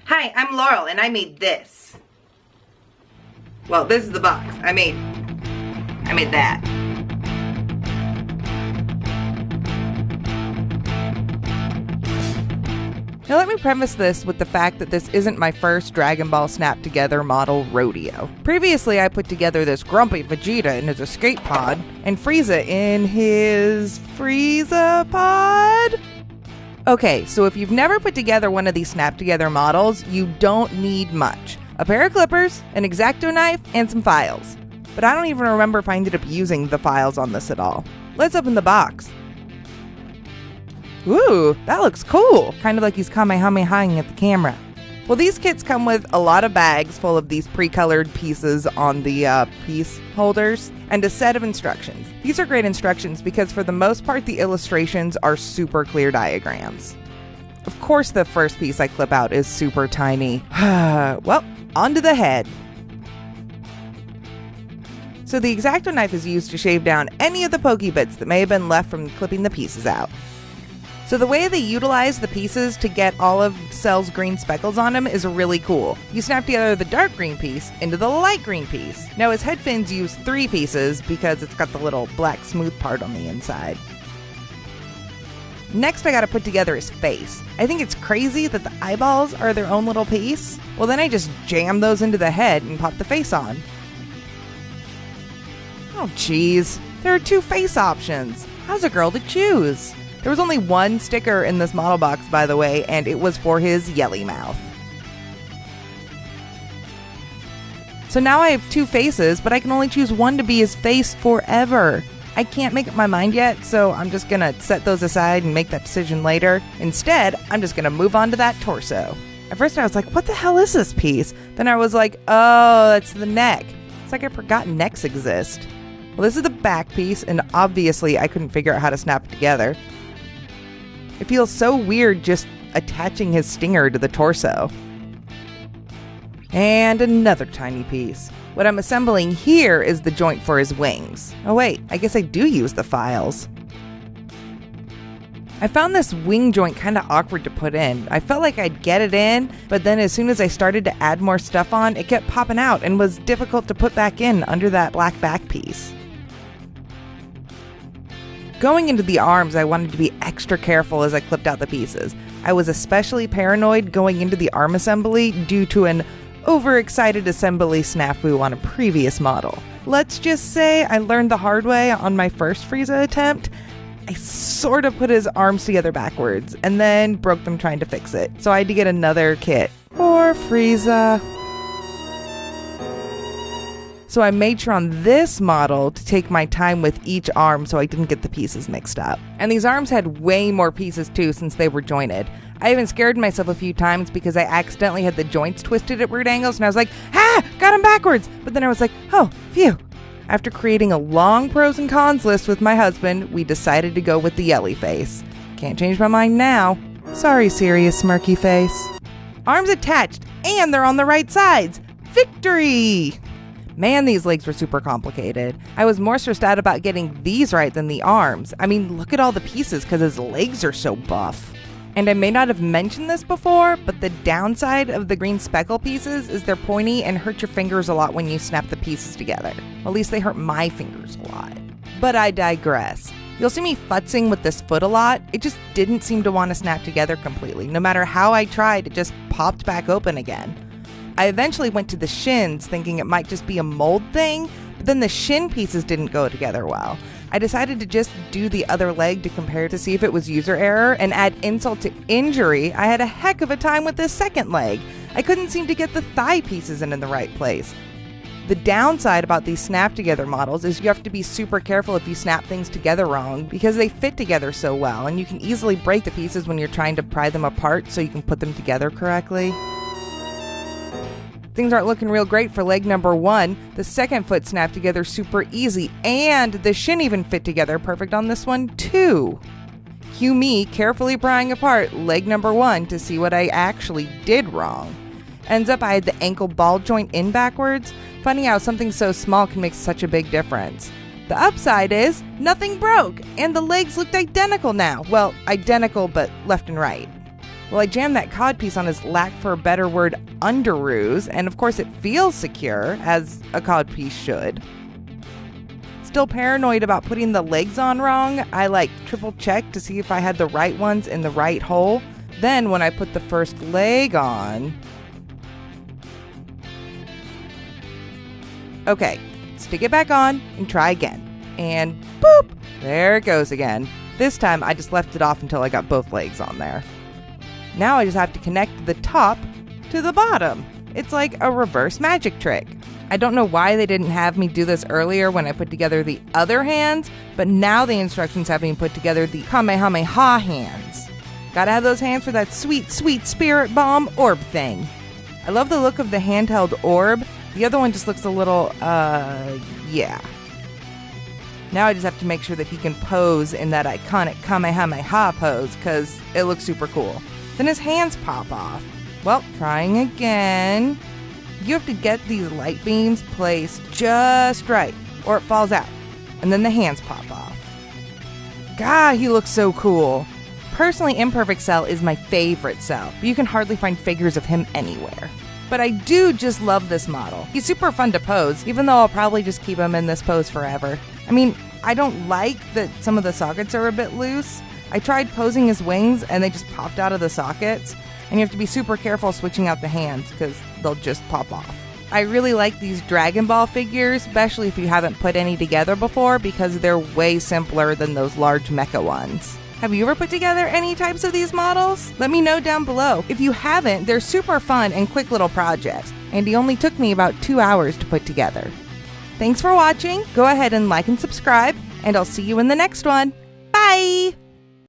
Hi, I'm Laurel and I made this. Well, this is the box. I made that. Now let me preface this with the fact that this isn't my first Dragon Ball Snap Together model rodeo. Previously, I put together this grumpy Vegeta in his escape pod, and Frieza in his Frieza pod? Okay, so if you've never put together one of these Snap Together models, you don't need much. A pair of clippers, an X-Acto knife, and some files. But I don't even remember if I ended up using the files on this at all. Let's open the box. Ooh, that looks cool. Kind of like he's kamehamehaing at the camera. Well, these kits come with a lot of bags full of these pre-colored pieces on the piece holders and a set of instructions. These are great instructions because for the most part, the illustrations are super clear diagrams. Of course, the first piece I clip out is super tiny. Well, onto the head. So the X-Acto knife is used to shave down any of the pokey bits that may have been left from clipping the pieces out. So the way they utilize the pieces to get all of Cell's green speckles on him is really cool. You snap together the dark green piece into the light green piece. Now his head fins use 3 pieces because it's got the little black smooth part on the inside. Next I gotta put together his face. I think it's crazy that the eyeballs are their own little piece. Well, then I just jam those into the head and pop the face on. Oh geez, there are 2 face options. How's a girl to choose? There was only one sticker in this model box, by the way, and it was for his yelly mouth. So now I have 2 faces, but I can only choose one to be his face forever. I can't make up my mind yet, so I'm just gonna set those aside and make that decision later. Instead, I'm just gonna move on to that torso. At first I was like, what the hell is this piece? Then I was like, oh, that's the neck. It's like I forgot necks exist. Well, this is the back piece, and obviously I couldn't figure out how to snap it together. It feels so weird just attaching his stinger to the torso. And another tiny piece. What I'm assembling here is the joint for his wings. Oh wait, I guess I do use the files. I found this wing joint kind of awkward to put in. I felt like I'd get it in, but then as soon as I started to add more stuff on, it kept popping out and was difficult to put back in under that black back piece. Going into the arms, I wanted to be extra careful as I clipped out the pieces. I was especially paranoid going into the arm assembly due to an overexcited assembly snafu on a previous model. Let's just say I learned the hard way on my first Frieza attempt. I sort of put his arms together backwards and then broke them trying to fix it. So I had to get another kit. Poor Frieza. So I made sure on this model to take my time with each arm so I didn't get the pieces mixed up. And these arms had way more pieces too since they were jointed. I even scared myself a few times because I accidentally had the joints twisted at weird angles and I was like, got them backwards! But then I was like, oh, phew. After creating a long pros and cons list with my husband, we decided to go with the yelly face. Can't change my mind now. Sorry, serious smirky face. Arms attached, and they're on the right sides. Victory! Man, these legs were super complicated. I was more stressed out about getting these right than the arms. I mean, look at all the pieces because his legs are so buff. And I may not have mentioned this before, but the downside of the green speckle pieces is they're pointy and hurt your fingers a lot when you snap the pieces together. Well, at least they hurt my fingers a lot. But I digress. You'll see me futzing with this foot a lot. It just didn't seem to want to snap together completely. No matter how I tried, it just popped back open again. I eventually went to the shins thinking it might just be a mold thing, but then the shin pieces didn't go together well. I decided to just do the other leg to compare to see if it was user error, and add insult to injury, I had a heck of a time with this second leg. I couldn't seem to get the thigh pieces in the right place. The downside about these snap together models is you have to be super careful if you snap things together wrong because they fit together so well, and you can easily break the pieces when you're trying to pry them apart so you can put them together correctly. Things aren't looking real great for leg number 1. The second foot snapped together super easy, and the shin even fit together perfect on this one too. Cue me carefully prying apart leg number 1 to see what I actually did wrong. Ends up I had the ankle ball joint in backwards. Funny how something so small can make such a big difference. The upside is nothing broke, and the legs looked identical now. Well, identical but left and right. Well, I jammed that cod piece on his, lack for a better word, underoos, and of course it feels secure, as a cod piece should. Still paranoid about putting the legs on wrong, I triple checked to see if I had the right ones in the right hole. Then when I put the first leg on... Okay, stick it back on and try again. And boop! There it goes again. This time I just left it off until I got both legs on there. Now I just have to connect the top to the bottom. It's like a reverse magic trick. I don't know why they didn't have me do this earlier when I put together the other hands, but now the instructions have me put together the Kamehameha hands. Gotta have those hands for that sweet, sweet spirit bomb orb thing. I love the look of the handheld orb. The other one just looks a little, yeah. Now I just have to make sure that he can pose in that iconic Kamehameha pose, because it looks super cool. Then his hands pop off. Well, trying again. You have to get these light beams placed just right, or it falls out. And then the hands pop off. God, he looks so cool. Personally, Imperfect Cell is my favorite cell, but you can hardly find figures of him anywhere. But I do just love this model. He's super fun to pose, even though I'll probably just keep him in this pose forever. I mean, I don't like that some of the sockets are a bit loose. I tried posing his wings and they just popped out of the sockets. And you have to be super careful switching out the hands because they'll just pop off. I really like these Dragon Ball figures, especially if you haven't put any together before, because they're way simpler than those large mecha ones. Have you ever put together any types of these models? Let me know down below. If you haven't, they're super fun and quick little projects, and he only took me about 2 hours to put together. Thanks for watching. Go ahead and like and subscribe, and I'll see you in the next one. Bye!